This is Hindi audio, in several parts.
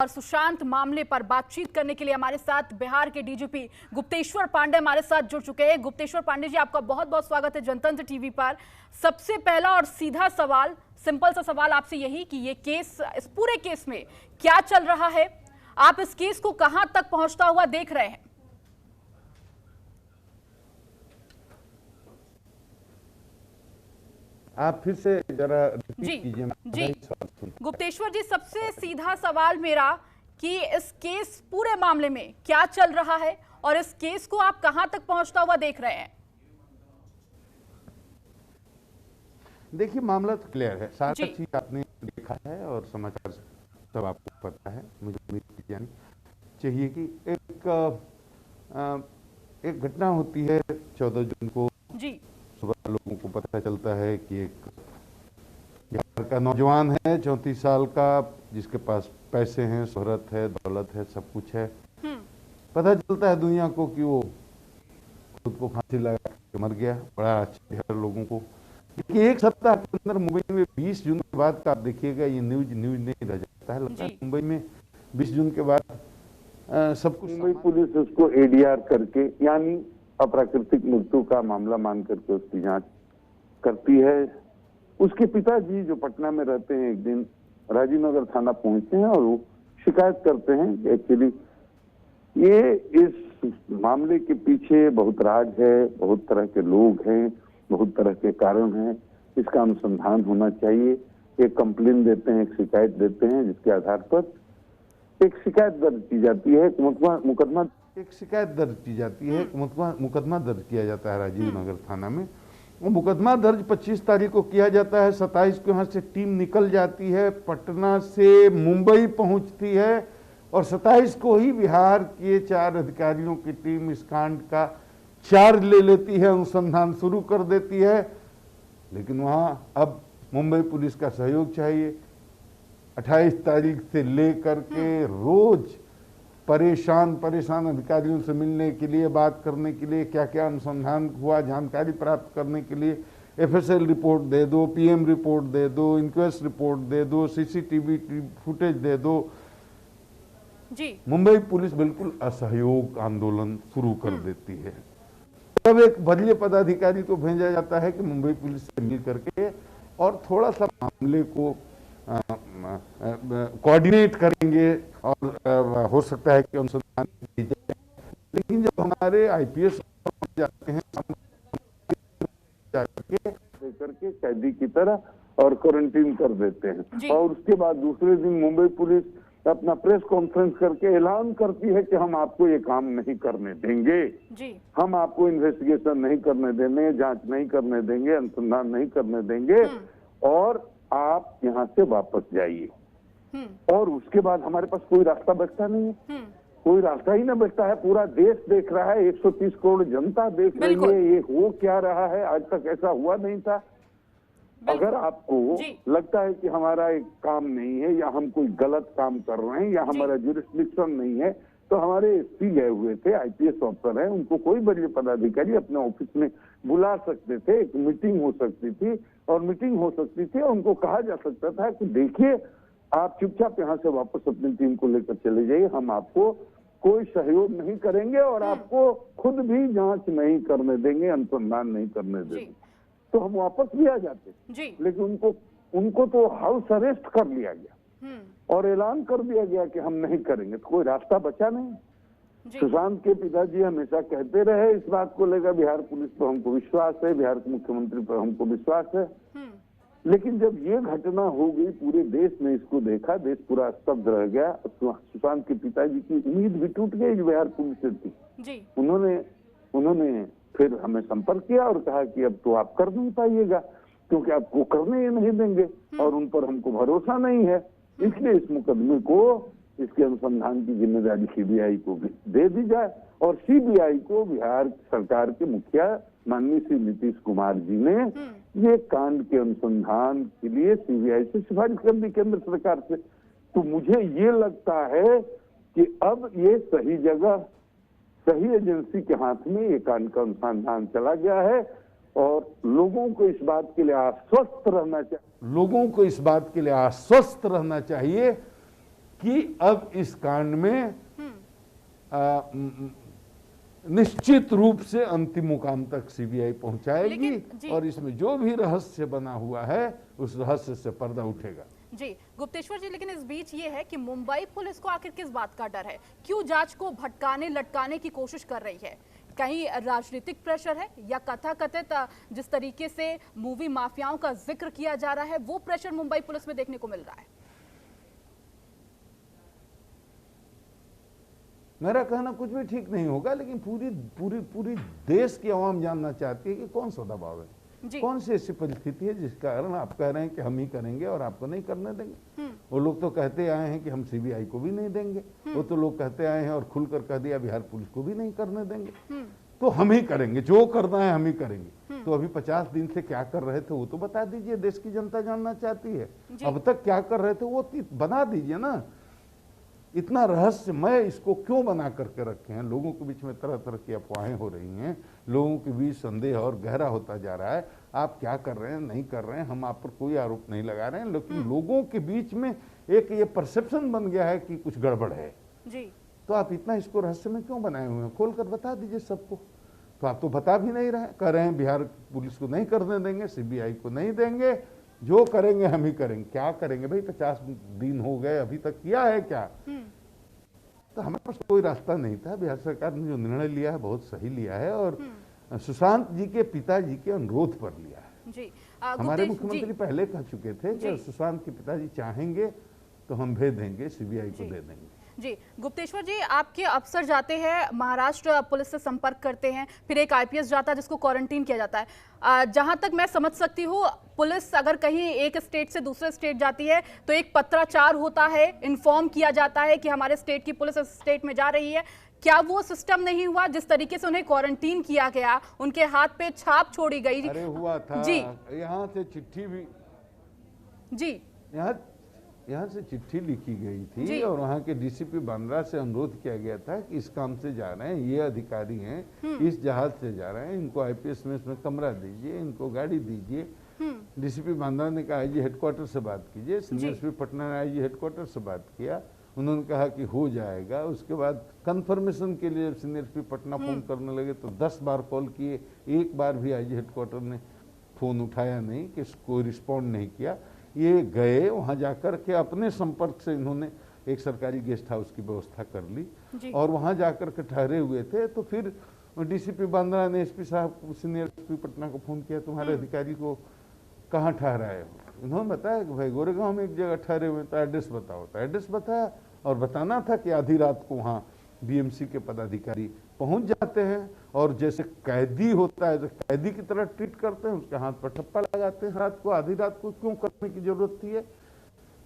और सुशांत मामले पर बातचीत करने के लिए हमारे साथ बिहार के डीजीपी गुप्तेश्वर पांडे हमारे साथ जुड़ चुके हैं। गुप्तेश्वर पांडे जी, आपका बहुत बहुत स्वागत है जनतंत्र टीवी पर। सबसे पहला और सीधा सवाल, सिंपल सा सवाल आपसे यही कि ये केस, इस पूरे केस में क्या चल रहा है, आप इस केस को कहां तक पहुंचता हुआ देख रहे हैं? आप फिर से जरा रिपीट जी कीजिए। गुप्तेश्वर जी, सबसे सीधा सवाल मेरा कि इस केस पूरे मामले में क्या चल रहा है और इस केस को आप कहां तक पहुंचता हुआ देख रहे हैं? देखिए, मामला तो क्लियर है, सारा चीज आपने देखा है और समाचार सब आपको पता है। मुझे उम्मीद जानी चाहिए कि एक घटना होती है 14 जून को जी। सुबह लोगों को पता चलता है कि एक बिहार का नौजवान है 34 साल का, जिसके पास पैसे हैं, शोहरत है, दौलत है, सब कुछ है। पता चलता है दुनिया को कि वो खुद को फांसी लगा के मर गया। बड़ा आश्चर्य है लोगों को। देखिए, एक सप्ताह के अंदर मुंबई में 20 जून के बाद का आप देखिएगा, ये न्यूज नहीं रह जाता है। लगता है मुंबई में 20 जून के बाद सब कुछ। मुंबई पुलिस उसको एडीआर करके, यानी अप्राकृतिक मृत्यु का मामला मान करके उसकी जांच करती है। उसके पिताजी जो पटना में रहते हैं, एक दिन राजीव नगर थाना पहुंचते हैं और वो शिकायत करते हैं कि एक्चुअली ये इस मामले के पीछे बहुत राज है, बहुत तरह के लोग हैं, बहुत तरह के कारण हैं, इसका अनुसंधान होना चाहिए। एक कंप्लेन देते हैं, एक शिकायत देते हैं, जिसके आधार पर एक शिकायत दर्ज की जाती है, मुकदमा मुकदमा दर्ज किया जाता है राजीव नगर थाना में। वो मुकदमा दर्ज 25 तारीख को किया जाता है। 27 को यहाँ से टीम निकल जाती है, पटना से मुंबई पहुंचती है और 27 को ही बिहार के 4 अधिकारियों की टीम इस कांड का चार्ज ले लेती है, अनुसंधान शुरू कर देती है। लेकिन वहाँ अब मुंबई पुलिस का सहयोग चाहिए। 28 तारीख से लेकर के रोज परेशान अधिकारियों से मिलने के लिए, बात करने के लिए, क्या क्या अनुसंधान हुआ जानकारी प्राप्त करने के लिए एफएसएल रिपोर्ट दे दो, पीएम रिपोर्ट दे दो, इंक्वेस्ट रिपोर्ट दे दो, सीसीटीवी फुटेज दे दो जी। मुंबई पुलिस बिल्कुल असहयोग आंदोलन शुरू कर देती है। तब एक वरीय पदाधिकारी को भेजा जाता है कि मुंबई पुलिस से मिल करके और थोड़ा सा मामले को कोऑर्डिनेट करेंगे और हो सकता है कि अनुसंधान की जाए। लेकिन जब हमारे आईपीएस जाते हैं करके कैदी की तरह और क्वारंटीन कर देते हैं, और उसके बाद दूसरे दिन मुंबई पुलिस अपना प्रेस कॉन्फ्रेंस करके ऐलान करती है कि हम आपको ये काम नहीं करने देंगे जी। हम आपको इन्वेस्टिगेशन नहीं करने देंगे, जांच नहीं करने देंगे, अनुसंधान नहीं करने देंगे और आप यहाँ से वापस जाइए। और उसके बाद हमारे पास कोई रास्ता बचता नहीं है, कोई रास्ता ही ना बचता है। पूरा देश देख रहा है, 130 करोड़ जनता देख रही है, ये हो क्या रहा है, आज तक ऐसा हुआ नहीं था। अगर आपको लगता है कि हमारा एक काम नहीं है या हम कोई गलत काम कर रहे हैं या हमारा जुरिस्डिक्शन नहीं है, तो हमारे एसपी गए हुए थे, आईपीएस ऑफिसर हैं, उनको कोई बड़े पदाधिकारी अपने ऑफिस में बुला सकते थे, एक मीटिंग हो सकती थी और उनको कहा जा सकता था कि देखिए, आप चुपचाप यहाँ से वापस अपनी टीम को लेकर चले जाइए, हम आपको कोई सहयोग नहीं करेंगे और आपको खुद भी जांच नहीं करने देंगे, अनुसंधान नहीं करने देंगे। तो हम वापस भी आ जाते जी। लेकिन उनको तो हाउस अरेस्ट कर लिया गया और ऐलान कर दिया गया कि हम नहीं करेंगे, तो कोई रास्ता बचा नहीं। सुशांत के पिताजी हमेशा कहते रहे इस बात को लेकर, बिहार पुलिस पर हमको विश्वास है, बिहार के मुख्यमंत्री पर हमको विश्वास है। लेकिन जब ये घटना हो गई, पूरे देश ने इसको देखा, देश पूरा स्तब्ध रह गया। सुशांत के पिताजी की उम्मीद भी टूट गई जो बिहार पुलिस से थी। उन्होंने फिर हमें संपर्क किया और कहा कि अब तो आप कर नहीं पाइएगा, क्योंकि आपको करने ही नहीं देंगे और उन पर हमको भरोसा नहीं है। इसलिए इस मुकदमे को, इसके अनुसंधान की जिम्मेदारी सीबीआई को दे दी जाए। और सीबीआई को बिहार सरकार के मुखिया माननीय श्री नीतीश कुमार जी ने ये कांड के अनुसंधान के लिए सीबीआई से सिफारिश कर दी, केंद्र सरकार से। तो मुझे ये लगता है कि अब ये सही जगह, सही एजेंसी के हाथ में ये कांड का अनुसंधान चला गया है और लोगों को इस बात के लिए आश्वस्त रहना चाहिए कि अब इस कांड में निश्चित रूप से अंतिम मुकाम तक सीबीआई पहुंचाएगी और इसमें जो भी रहस्य बना हुआ है उस रहस्य से पर्दा उठेगा। जी गुप्तेश्वर जी, लेकिन इस बीच ये है कि मुंबई पुलिस को आखिर किस बात का डर है? क्यों जांच को भटकाने लटकाने की कोशिश कर रही है? कहीं राजनीतिक प्रेशर है या कथाकथित जिस तरीके से मूवी माफियाओं का जिक्र किया जा रहा है वो प्रेशर मुंबई पुलिस में देखने को मिल रहा है? मेरा कहना कुछ भी ठीक नहीं होगा, लेकिन पूरी पूरी पूरी देश की आवाम जानना चाहती है कि कौन सा दबाव है, कौन सी ऐसी परिस्थिति है जिस कारण आप कह रहे हैं कि हम ही करेंगे और आपको नहीं करने देंगे। वो लोग तो कहते आए हैं कि हम सीबीआई को भी नहीं देंगे, वो तो लोग कहते आए हैं और खुलकर कह दिया बिहार पुलिस को भी नहीं करने देंगे, तो हम ही करेंगे, जो करना है हम ही करेंगे। तो अभी 50 दिन से क्या कर रहे थे वो तो बता दीजिए, देश की जनता जानना चाहती है। अब तक क्या कर रहे थे वो बना दीजिए ना। इतना रहस्यमय इसको क्यों बना करके रखे हैं? लोगों के बीच में तरह तरह की अफवाहें हो रही हैं, लोगों के बीच संदेह और गहरा होता जा रहा है। आप क्या कर रहे हैं, नहीं कर रहे हैं, हम आप पर कोई आरोप नहीं लगा रहे हैं, लेकिन लोगों के बीच में एक ये परसेप्शन बन गया है कि कुछ गड़बड़ है जी। तो आप इतना इसको रहस्य में क्यों बनाए हुए हैं? खोल कर बता दीजिए सबको। तो आप तो बता भी नहीं रहे, कह रहे हैं बिहार पुलिस को नहीं करने देंगे, सीबीआई को नहीं देंगे, जो करेंगे हम ही करेंगे। क्या करेंगे भाई? 50 दिन हो गए, अभी तक किया है क्या? तो हमारे पास कोई रास्ता नहीं था। बिहार सरकार ने जो निर्णय लिया है बहुत सही लिया है और सुशांत जी के पिताजी के अनुरोध पर लिया है जी। हमारे मुख्यमंत्री पहले कह चुके थे कि सुशांत के पिताजी चाहेंगे तो हम भेज देंगे, सीबीआई को दे देंगे। जी गुप्तेश्वर जी, आपके अफसर जाते हैं महाराष्ट्र पुलिस से संपर्क करते हैं, फिर एक आईपीएस जाता है जिसको क्वारंटीन किया जाता है। जहां तक मैं समझ सकती हूँ, पुलिस अगर कहीं एक स्टेट से दूसरे स्टेट जाती है तो एक पत्राचार होता है, इन्फॉर्म किया जाता है कि हमारे स्टेट की पुलिस इस स्टेट में जा रही है। क्या वो सिस्टम नहीं हुआ? जिस तरीके से उन्हें क्वारंटीन किया गया, उनके हाथ पे छाप छोड़ी गई। अरे हुआ था जी, यहाँ से चिट्ठी भी जी, यहाँ से चिट्ठी लिखी गई थी और वहाँ के डीसीपी बांद्रा से अनुरोध किया गया था कि इस काम से जा रहे हैं, ये अधिकारी हैं, इस जहाज से जा रहे हैं, इनको आईपीएस में इसमें कमरा दीजिए, इनको गाड़ी दीजिए। डीसीपी बांद्रा ने कहा आईजी हेडक्वार्टर से बात कीजिए, सीनियर एसपी पटना ने आईजी हेडक्वार्टर से बात किया, उन्होंने कहा कि हो जाएगा। उसके बाद कंफर्मेशन के लिए सीनियर एसपी पटना फोन करने लगे तो 10 बार कॉल किए, एक बार भी आईजी हेडक्वार्टर ने फोन उठाया नहीं, कि कोई रिस्पॉन्ड नहीं किया। ये गए वहाँ जाकर के अपने संपर्क से इन्होंने एक सरकारी गेस्ट हाउस की व्यवस्था कर ली और वहाँ जाकर के ठहरे हुए थे। तो फिर डीसीपी बांद्रा ने एसपी साहब, सीनियर एसपी पटना को फोन किया, तुम्हारे अधिकारी को कहाँ ठहराए हो? इन्होंने बताया कि भाई गोरेगांव में एक जगह ठहरे हुए, तो एड्रेस बताओ। तो एड्रेस बताया और बताना था कि आधी रात को वहाँ बीएमसी के पदाधिकारी पहुंच जाते हैं और जैसे कैदी होता है, तो कैदी की तरह ट्रीट करते हैं, उसके हाथ पर ठप्पा लगाते हैं। रात को, आधी रात को क्यों करने की जरूरत थी?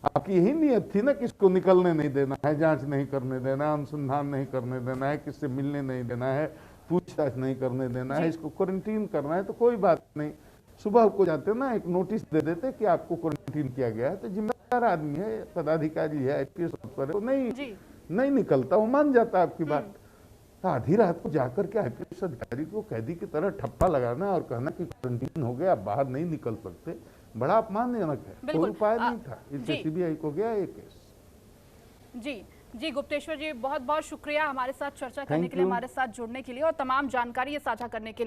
आपकी यही नियत थी ना, किसको निकलने नहीं देना है, जांच नहीं करने देना है, अनुसंधान नहीं करने देना है, किससे मिलने नहीं देना है, पूछताछ नहीं करने देना है, इसको क्वारंटीन करना है। तो कोई बात नहीं, सुबह को जाते ना एक नोटिस दे देते कि आपको क्वारंटीन किया गया है। तो जिम्मेदार आदमी है, पदाधिकारी है, आईपीएस अफसर है, नहीं निकलता, वो मान जाता है आपकी बात। आधी रात को जाकर के आईपीएस अधिकारी को कैदी की तरह ठप्पा लगाना और कहना कि क्वारंटीन हो गया, आप बाहर नहीं निकल सकते, बड़ा अपमानजनक है। कोई उपाय नहीं था, इससे सीबीआई को गया ये केस। जी गुप्तेश्वर जी, बहुत बहुत शुक्रिया हमारे साथ चर्चा करने के लिए, हमारे साथ जुड़ने के लिए और तमाम जानकारी साझा करने के लिए।